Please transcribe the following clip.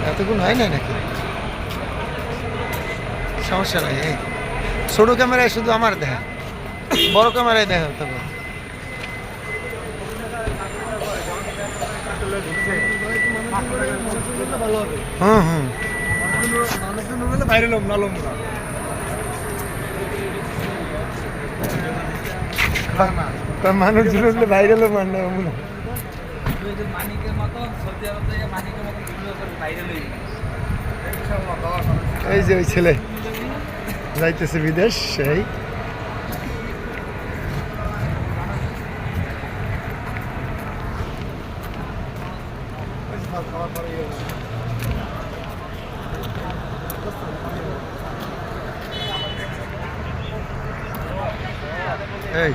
এতক্ষণ হয় না নাকি? সমস্যা নাই, এই ছোট ক্যামেরায় শুধু আমার দেখা, বড় ক্যামেরায় দেখা তখন। হুম হুম, মানুষজন হলে ভাইরাল মানে এই যে ওই ছেলে যাইতেছে বিদেশ, সেই এই